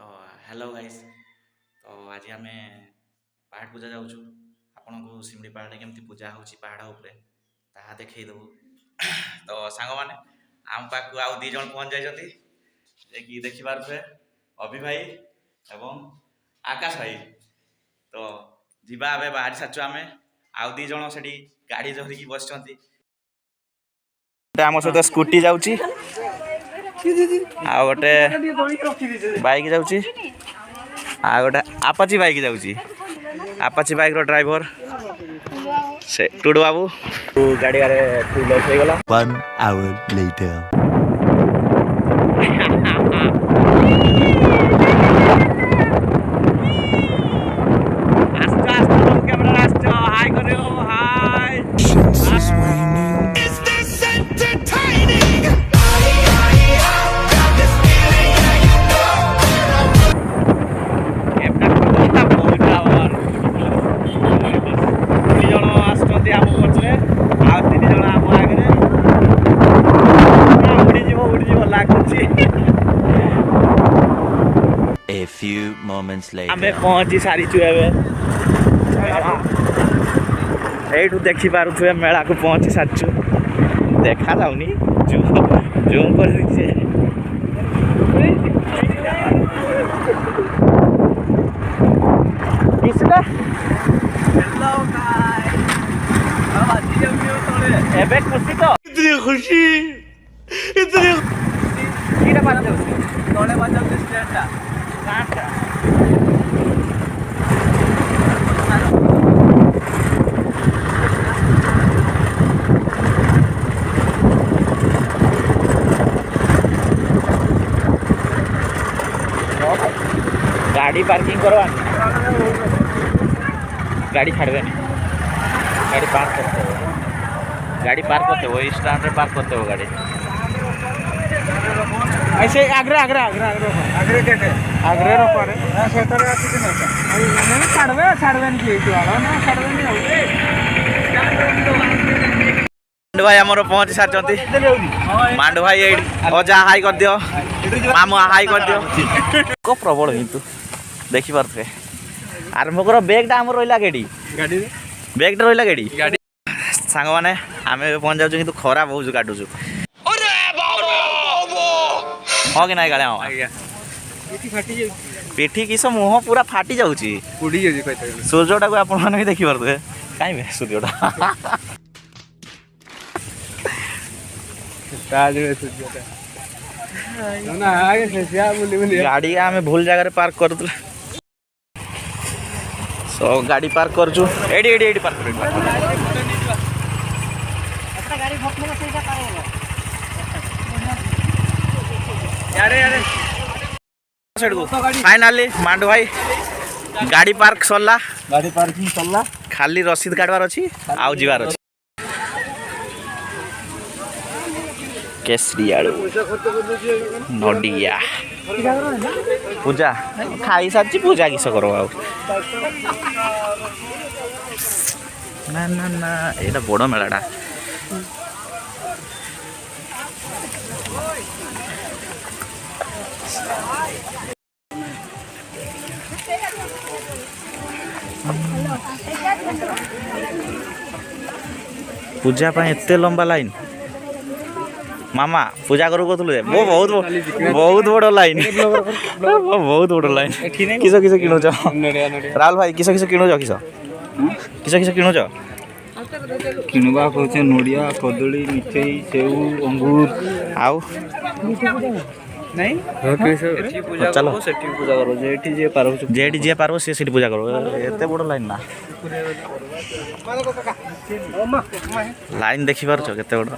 तो hello guys. तो आज आम पहाड़ पूजा जाऊँ। आपन को सिमली पहाड़ केमती पूजा होची पहाड़ उपरे ताहा देखैदेबू। तो सांग मैंने आम पाक आउ दी जन पहुँच जाइछंती कि देखि पारुथे अभि भाई एवं आकाश भाई। तो जीवा आबे बाहरी साचु आमे आउ दी जन सेठी गाड़ी धरिकी बसचंती। आम सहित स्कूटी जाउची आ गोटे बाइक जाउची आ गोटे आपाची बाइक जाउची। आपाची बाइक रो ड्राइवर से टुडू बाबू गाड़ी गारे फुल हो गला। 1 hour later. A few moments later. आमे पहुंची सारी चुएबे एठू देखि पारुथुए मेला को पहुंची साचु देखा जाउनी जूम कर दिछे। किसका हेलो गाइस अब आज जम्मियो तोले एबे खुशी तो इतनी खुशी कीड़ा बात दे तोले बात दे स्टेटा काटा गाड़ी पार्किंग करवा गाड़ी छाड़वे गाड़ी पार्क करते हो वही स्टैंड में पार्क करते हो गाड़ी ऐसे agro agro agro agro agro के आग्रे रो पड़े से तर आती नहीं नहीं छाड़वे नहीं की वाला ना छाड़वे नहीं मांडू भाई हमरो पहुंच साचंती। मांडू भाई एडी अजा हाई कर दियो मामू हाई कर दियो को प्रबल हिंतु देखि पारथे आरंभ कर बैगटा हमर रहिला गेडी गाडी बैगटा रहिला गेडी गाडी सांग माने आमे पहुंच जाउ किंतु खरा बहुत काटुछु। अरे बाबा हो कि नाही गाले हो आज्ञा पिठी फाटी जाउ पिठी किस मुंह पूरा फाटी जाउची उडी जाउची कहते सूर्यटा को आपण माने देखि पारथे काई बे सूर्यटा ताज में सूर्यटा ना आगे से सिया बोली गाड़ी आमे भूल जगह रे पार्क कर दला। सो गाड़ी पार्क करछु एडी एडी एडी पार्क कर अपना गाड़ी भक्ति में सीधा पार होला यारे यारे साइड को फाइनली मांडू भाई गाड़ी पार्क सरला गाड़ी पार्किंग सरला खाली रसीद काटवार अछि आउ जीवार अछि केसरी आलू नडिया पूजा खाई साची पूजा किस करो आउ ना ना ना एटा बड़ मेलाटा पूजा पाए एते लंबा लाइन मामा पूजा करू कहतुले वो बहुत बड़ लाइन बहुत बड़ लाइन किस किस किणुच राहुल भाई किस किस किणुच किस किस किस किणुच किणवा कहते नड़िया कदली मिठई सेव अंगूर आउ नहीं चलो सेठी पूजा करो जेठी जे पारो से सेठी पूजा करो एते बड़ लाइन ना लाइन देखि पारछ केते बड़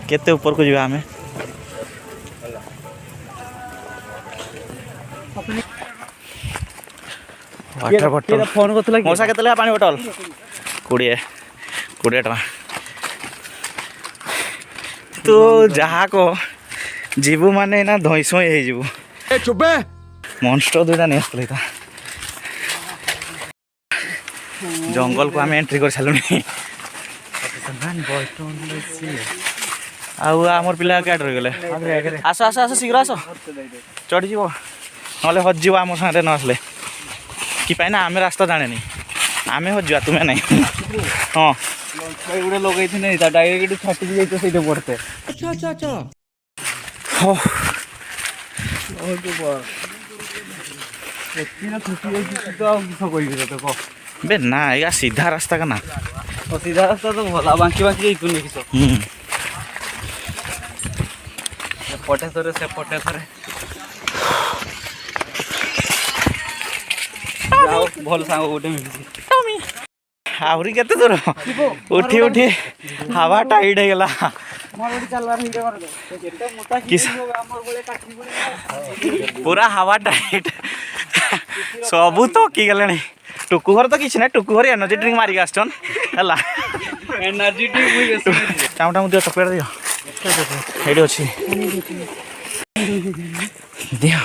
केते ऊपर को जीवा हमें वाटर बॉटल फोन करतला मौसा केतला पानी बोतल 20 टका तो जहा को जीवु माने ना धइसोय हे जीवु ए चुपे मॉन्स्टर दुटा ने आसले था जंगल को हमें एंट्री कर सालुनी आउ आमर पिला क्या रहीगले आस आस आस शीघ्र आस चढ़ीज ना हजिव आम सागे न आसले कि ना आम रास्ता जाने आम हजिवा तुम्हें नहीं हाँ गोटे लगे डायरेक्ट छाटी जाइए से पड़ते अच्छा अच्छा अच्छा बे ना या सीधा रास्ता का ना सीधा रास्ता तो भला बांकी बांकी जाइए पटे थरे से पटे थरे भल सांग गोटे मिली आहरी केते दूर उठी उठी हवा टाइट हो गला पूरा हवा टाइट सबू थकी गले टुकु घर तो किसी ना टुकु घर एनर्जी ड्रिंक मारिक आसन है एनर्जी ड्रिंक टाउन टाउन दियो चॉकलेट दियो एडी अछि दियो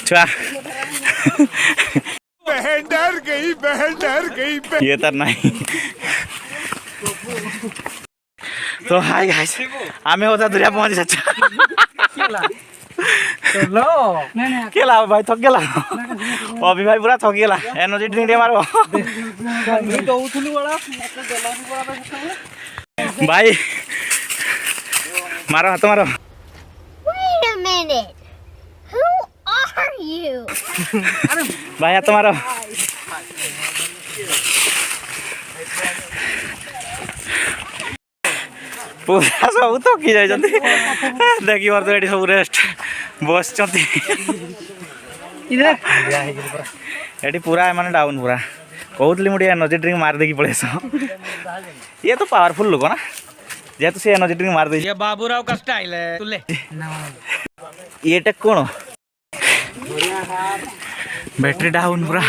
छुआ बहन डर गई ये तो नहीं तो हाय गाइस आमे होता दुरिया पहुंच जाच्छा केला भाई थक गेला अभी भाई पूरा थक गेला एनर्जी ड्रिंक दे मारो भाई मारो हाथ मारो Wait a minute. Who are you? भाई हाथ मारो पूरा सब थकी जाए देखी बार तो ये सब रेस्ट बस ये पूरा माने डाउन पूरा कहूली मुझे एनर्जी ड्रिंक मार देकी पड़े ये तो पावरफुल लोग ना जेहेतु से एनर्जी ड्रिंक मार दे ये बाबूराव का स्टाइल है तुले ये टेक कौन बैटरी डाउन पूरा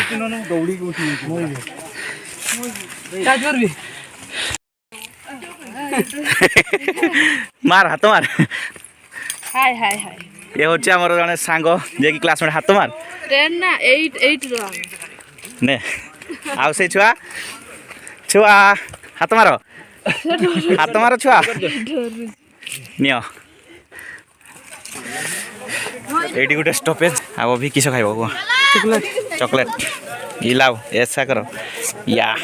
मार हाथ मार हाय हाय हाय ये होचे हमर जने सांग जे की क्लासमेट हाथ मार ट्रेन ना 8 रो ने आउ से छुआ छुआ हाथ मारो हाथ मारो छुआ नियो एडी गुटे स्टॉपेज आ अभी किस खाइबो चॉकलेट इलाओ ऐसा करो या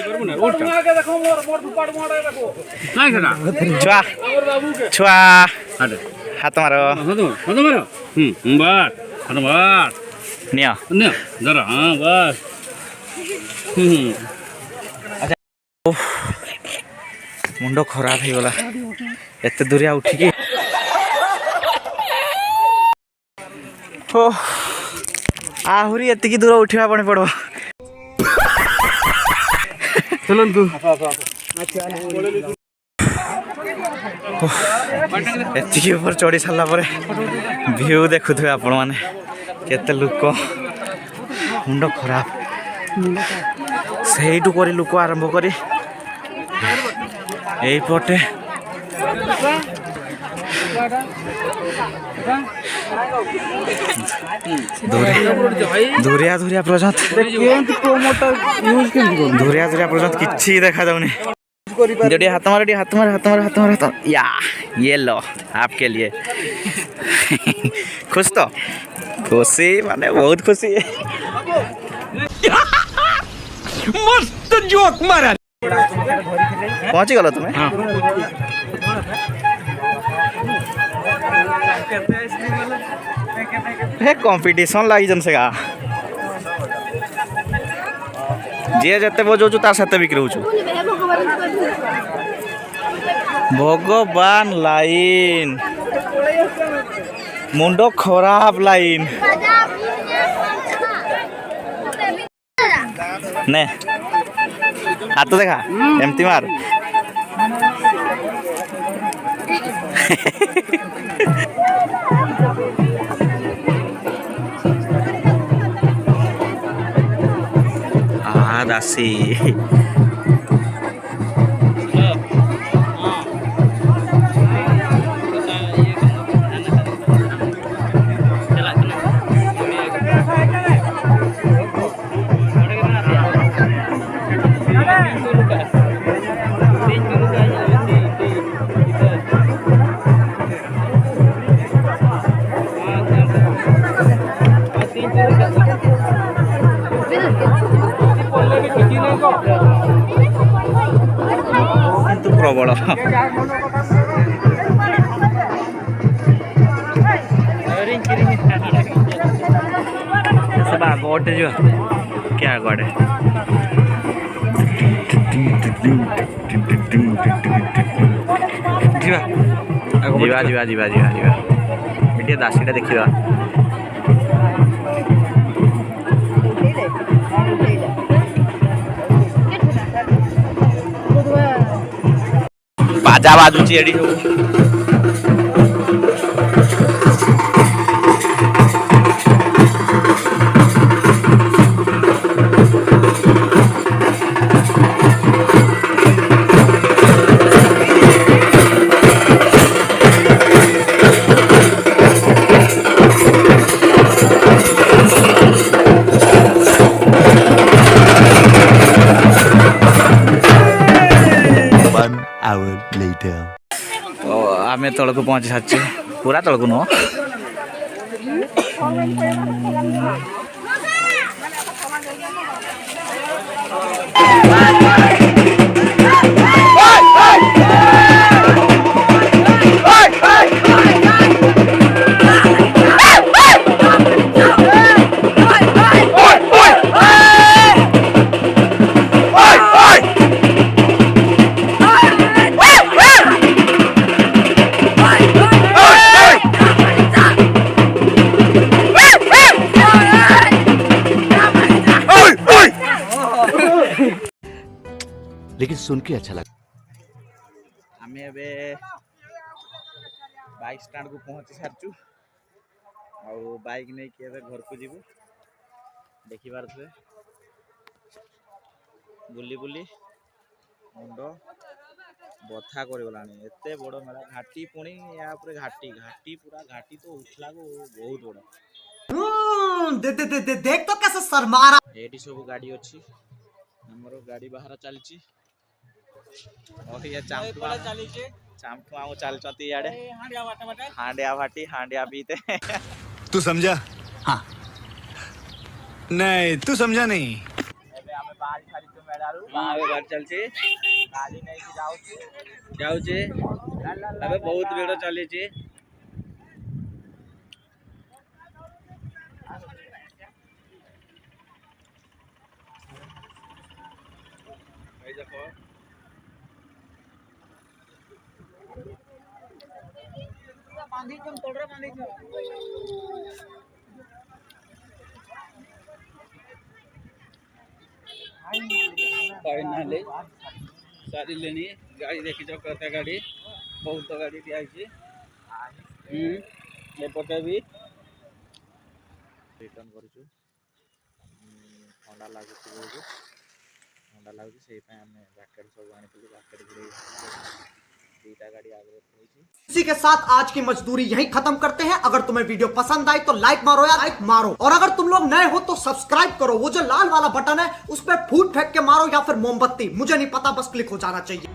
छुआ छुआ हाथ मारो नियो मुंड खराब हो गला एते दूरिया उठिकी आहरी एतिकी दूर उठा पड़े पड़ो चलନ୍ତୁ एतिकी ऊपर चढ़ी सारा पर व्यू देखुए आपण मैंने केते लोक मुंड खराब सेठू कर लोक आरंभ कर पटे धुरिया धुरिया पर्यंत धुरिया धुरिया पर्यंत किसी देखा जाऊनी हाथ मारो हाथ मारो हाथ मारो हाथ मारो हाथ या ये लो आपके लिए खुश तो खुशी माने बहुत खुशी मस्त जोक मारा पहुंची गल तुम्हें कंपटीशन लगी जन से जी जिते बजाऊ तार साथ बिक्री हो भगवान लाइन मुंड खराब लाइन ने हाथ देखा एमती मार ଦାସୀ କିନ୍ତୁ ପ୍ରବଳ ସେ ବାଘ ଗୋଟେ ଯିବା କିଏ ଆଗଆଡ଼େ ଯିବା ଯିବା ଯିବା ଯିବା ଯିବା ଟିକେ ଦାସୀଟା ଦେଖିବା ବାଜା ବାଜୁଛି ଏଠି ସବୁ hour later. तो आमे तलक पहुँची सारी पूरा तलक नुह लेकिन सुन के अच्छा लगा आमे एबे बाइक स्टैंड को पहुंची सारचु और बाइक नहीं कि एबे घर को जीवु देखि पारथुए बुली बुली मुंड बथा कर गलानी एते बड़ मेला घाटी पुणी या ऊपर घाटी घाटी पूरा घाटी तो उठला को बहुत बड़ देख तो कैसे शर्मा रहा एटी सब गाड़ी अछि हमरो गाड़ी बाहर चलची और ये चामटुआ आउ चलचती याडे हांडिया भाटी हांडिया पीते तू समझा? हाँ नहीं तू समझा नहीं। एबे हमें बाहर खाली तो मेडारू बाहर बाहर चलची गाड़ी नहीं कि जाउची एबे बहुत भीड़ चलीची भाई देखो फाइनाली सारी लेनी गाड़ी देखी चक्कर गाड़ी बहुत गाड़ी दिया एपटे भी रिटर्न करूँ ठंडा लगुच बहुत ठंडा लगुच से जैकेट सब आनी जैकेट घुड़े दीटा गाड़ी आगे इसी के साथ आज की मजदूरी यहीं खत्म करते हैं। अगर तुम्हें वीडियो पसंद आई तो लाइक मारो या लाइक मारो, और अगर तुम लोग नए हो तो सब्सक्राइब करो। वो जो लाल वाला बटन है उस पर फूट फेंक के मारो या फिर मोमबत्ती, मुझे नहीं पता, बस क्लिक हो जाना चाहिए।